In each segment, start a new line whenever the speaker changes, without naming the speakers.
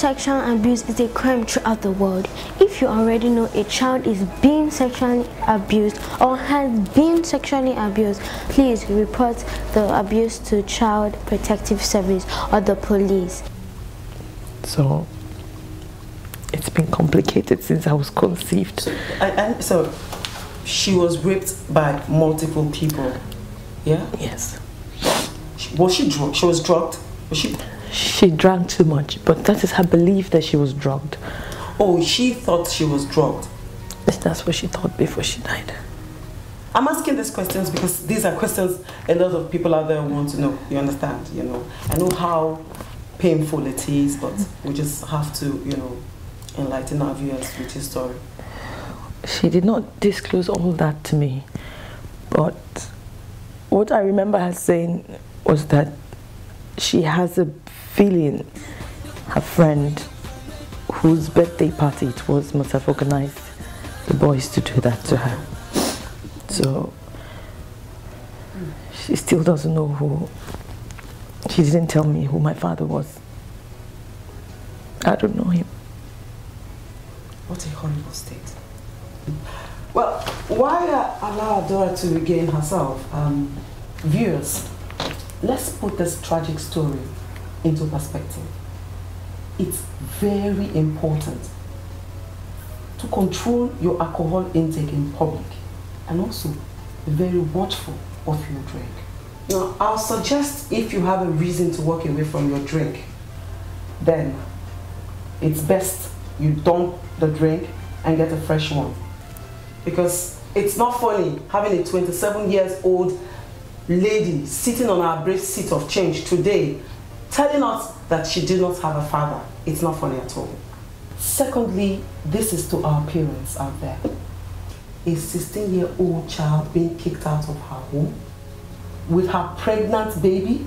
sexual abuse is a crime throughout the world. If you already know a child is being sexually abused or has been sexually abused, please report the abuse to Child Protective Service or the police.
So it's been complicated since I was conceived.
So she was raped by multiple people, yeah?
Yes.
Was she drugged? She was drugged? Was she?
She drank too much, but that is her belief that she was drugged.
Oh, she thought she was drugged?
That's what she thought before she died.
I'm asking these questions because these are questions a lot of people out there want to know. You understand? You know, I know how painful it is, but we just have to, you know, enlighten our viewers with his story.
She did not disclose all that to me, but what I remember her saying was that she has a feeling her friend whose birthday party it was must have organized the boys to do that to her. So she still doesn't know who. She didn't tell me who my father was. I don't know him.
What a horrible state. Well, why allow Adora to regain herself? Viewers, let's put this tragic story into perspective. It's very important to control your alcohol intake in public and also be very watchful of your drink. Now, I'll suggest if you have a reason to walk away from your drink, then it's best you dump the drink and get a fresh one. Because it's not funny having a 27-year-old lady sitting on our brave seat of change today telling us that she did not have a father. It's not funny at all. Secondly, this is to our parents out there. A 16-year-old child being kicked out of her home with her pregnant baby,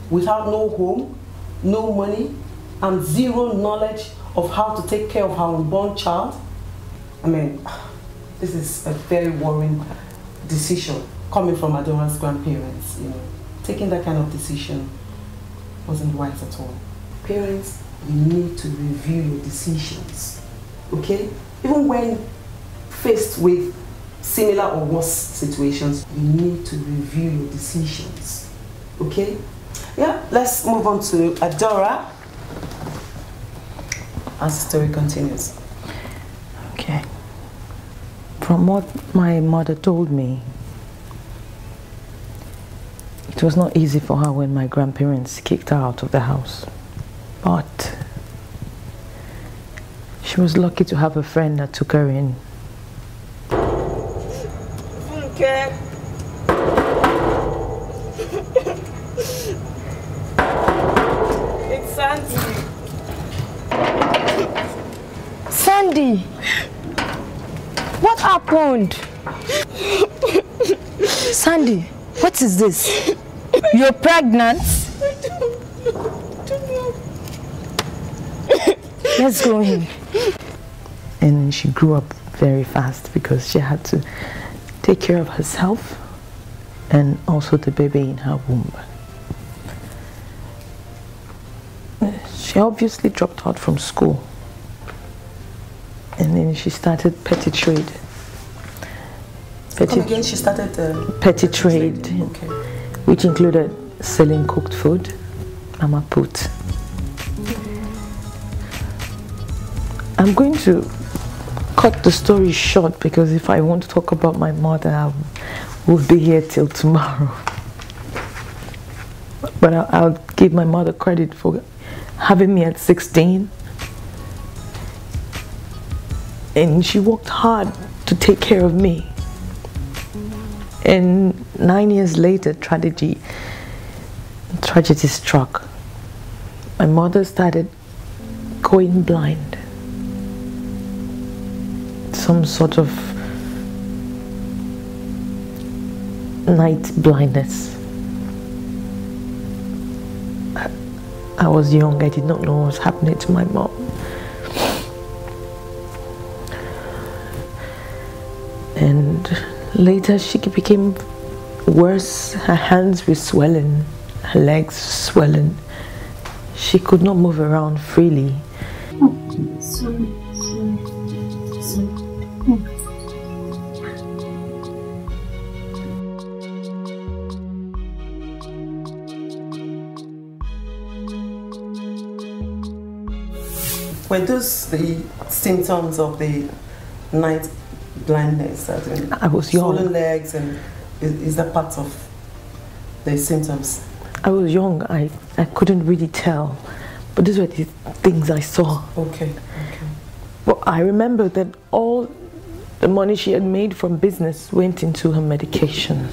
without no home, no money, and zero knowledge of how to take care of her unborn child. I mean, this is a very worrying decision coming from Adora's grandparents. You know, taking that kind of decision wasn't wise at all. Parents, you need to review your decisions, okay? Even when faced with similar or worse situations, you need to review your decisions, okay? Yeah, let's move on to Adora as the story continues.
Okay. From what my mother told me, it was not easy for her when my grandparents kicked her out of the house. But she was lucky to have a friend that took her in.
Okay. It's Sandy.
Sandy! What happened? Sandy, what is this? You're pregnant? Let's go in.
And she grew up very fast because she had to take care of herself and also the baby in her womb. She obviously dropped out from school. And then she started petty trade.
Come again, she started
petty trade,
okay,
which included selling cooked food, mama put. I'm going to cut the story short because if I want to talk about my mother, I will be here till tomorrow. But I'll give my mother credit for having me at 16. And she worked hard to take care of me. And 9 years later, tragedy struck. My mother started going blind. Some sort of night blindness. I was young, I did not know what was happening to my mom. And later she became worse. Her hands were swelling, her legs swelling. She could not move around freely.
Were those the symptoms of the night blindness?
I was young.
Swollen legs, and is that part of the symptoms?
I was young. I couldn't really tell, but these were the things I saw.
Okay.
Well, I remember that all the money she had made from business went into her medication.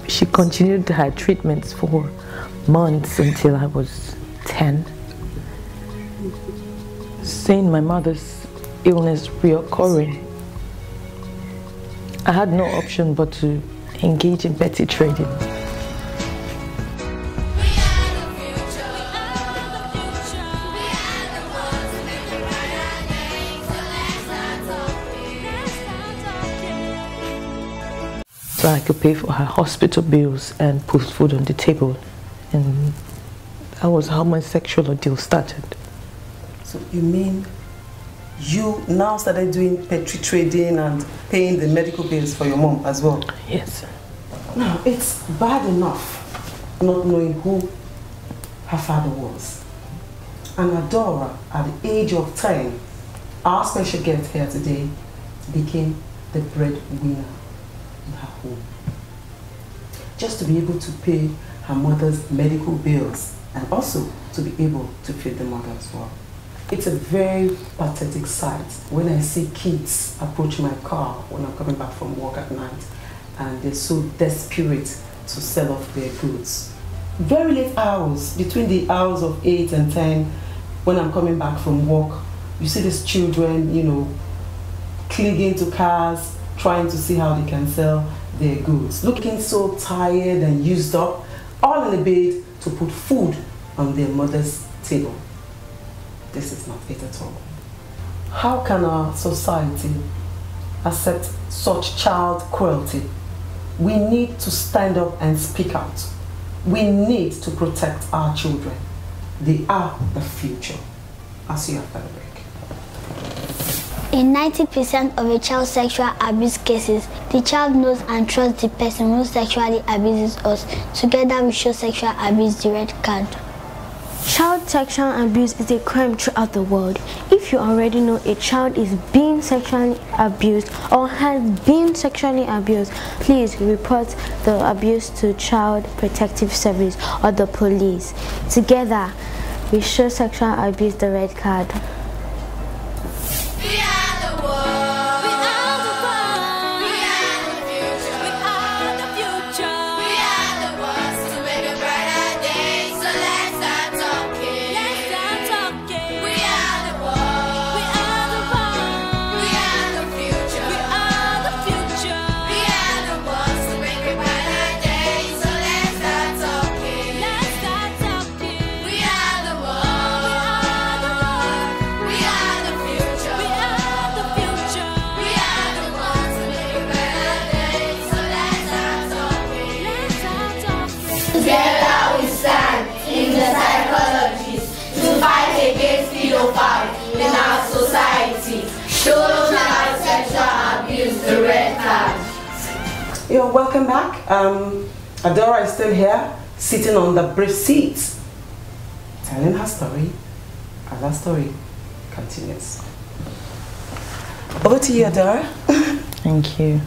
She continued her treatments for months until I was 10. Seeing my mother's illness reoccurring, I had no option but to engage in petty trading. So I could pay for her hospital bills and put food on the table. And that was how my sexual ordeal started.
So you mean you now started doing petty trading and paying the medical bills for your mom as well?
Yes.
Now, it's bad enough not knowing who her father was. And Adora, at the age of 10, our special guest here today, became the breadwinner in her home. Just to be able to pay her mother's medical bills and also to be able to feed the mother as well. It's a very pathetic sight when I see kids approach my car when I'm coming back from work at night and they're so desperate to sell off their goods. Very late hours, between the hours of 8 and 10, when I'm coming back from work, you see these children, you know, clinging to cars, trying to see how they can sell their goods, looking so tired and used up, all in a bid to put food on their mother's table. This is not it at all. How can our society accept such child cruelty? We need to stand up and speak out. We need to protect our children. They are the future. I'll see you after the break.
In 90% of a child's sexual abuse cases, the child knows and trusts the person who sexually abuses us. Together we show sexual abuse the red card.
Child sexual abuse is a crime throughout the world. If you already know a child is being sexually abused or has been sexually abused, please report the abuse to Child Protective Service or the police. Together, we show sexual abuse the red card.
Together we stand in the psychologist to fight against pedophiles in our society. Show child sexual abuse the red card.
You're welcome back. Adora is still here, sitting on the brief seat, telling her story, and that story continues. Over to you, Adora.
Thank you.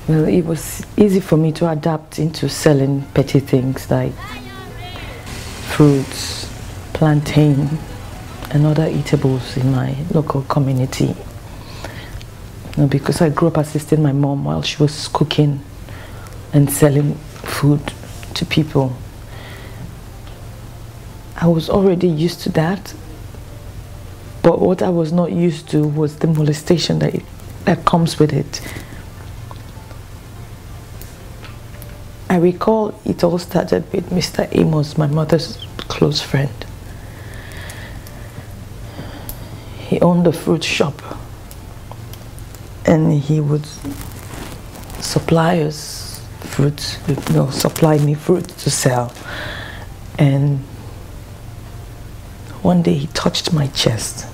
Well, it was easy for me to adapt into selling petty things like fruits, plantain, and other eatables in my local community. Because I grew up assisting my mom while she was cooking and selling food to people. I was already used to that, but what I was not used to was the molestation that comes with it. I recall it all started with Mr. Amos, my mother's close friend. He owned a fruit shop and he would supply us fruit, supply me fruit to sell. And one day he touched my chest.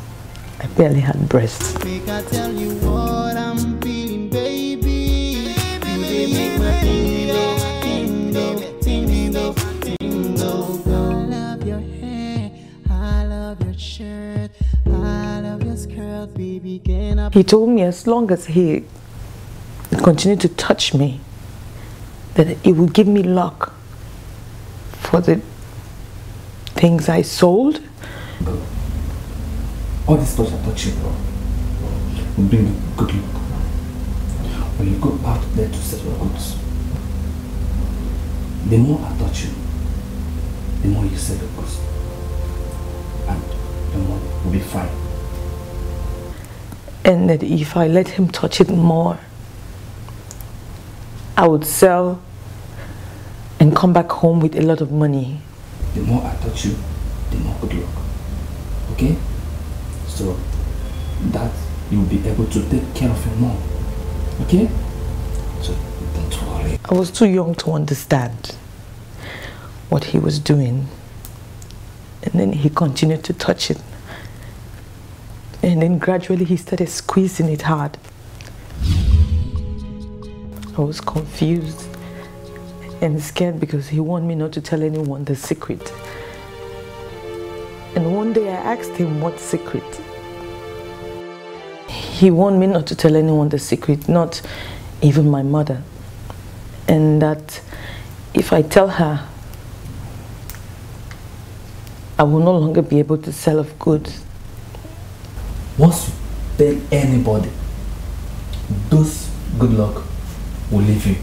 I barely had breasts.
Make I tell you what I'm feeling, baby. You they make my tingle, tingle, tingle. I love your hair, I love your shirt, I love your skirt, baby. Can I?
He told me as long as he continued to touch me, that it would give me luck for the things I sold.
All this touch I touch you will bring you good luck. When you go out there to sell your goods, the more I touch you, the more you sell your goods, and the more will be fine.
And that if I let him touch it more, I would sell and come back home with a lot of money.
The more I touch you, the more good luck. Okay? So that you'll be able to take care of your mom. Okay? So don't worry.
I was too young to understand what he was doing. And then he continued to touch it. And then gradually he started squeezing it hard. I was confused and scared because he wanted me not to tell anyone the secret. And one day I asked him what secret. He wanted me not to tell anyone the secret, not even my mother. And that if I tell her, I will no longer be able to sell off goods.
Once you tell anybody, those good luck will leave you.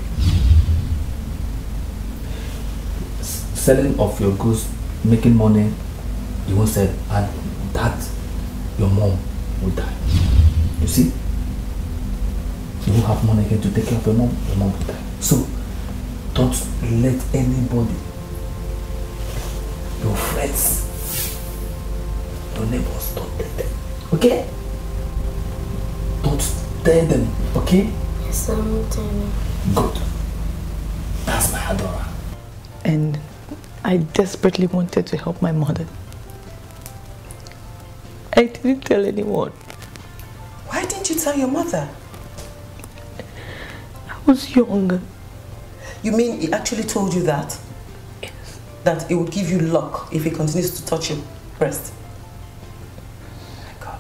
Selling of your goods, making money, you won't sell, and that your mom will die. You see? You won't have money again to take care of your mom will die. So don't let anybody, your friends, your neighbors, don't tell them. Okay? Don't tell them, okay?
Yes, I won't tell you.
Good. That's my adora.
And I desperately wanted to help my mother. I didn't tell anyone.
Why didn't you tell your mother?
I was young.
You mean he actually told you that?
Yes.
That it would give you luck if he continues to touch your breast? My God.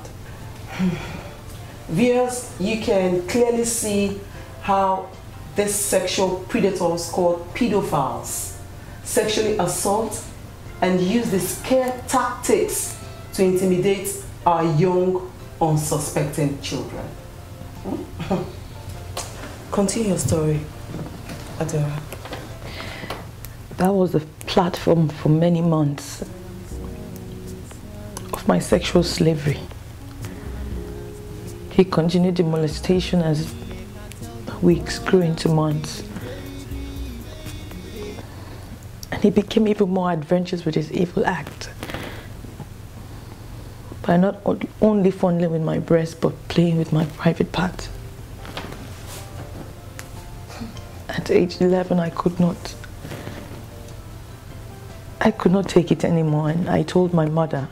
Viewers, you can clearly see how these sexual predators called pedophiles sexually assault and use the scare tactics to intimidate our young, unsuspecting children. Continue your story, Adora.
That was a platform for many months of my sexual slavery. He continued the molestation as weeks grew into months. And he became even more adventurous with his evil act. By not only fondling with my breast, but playing with my private parts. At age 11, I could not take it anymore, and I told my mother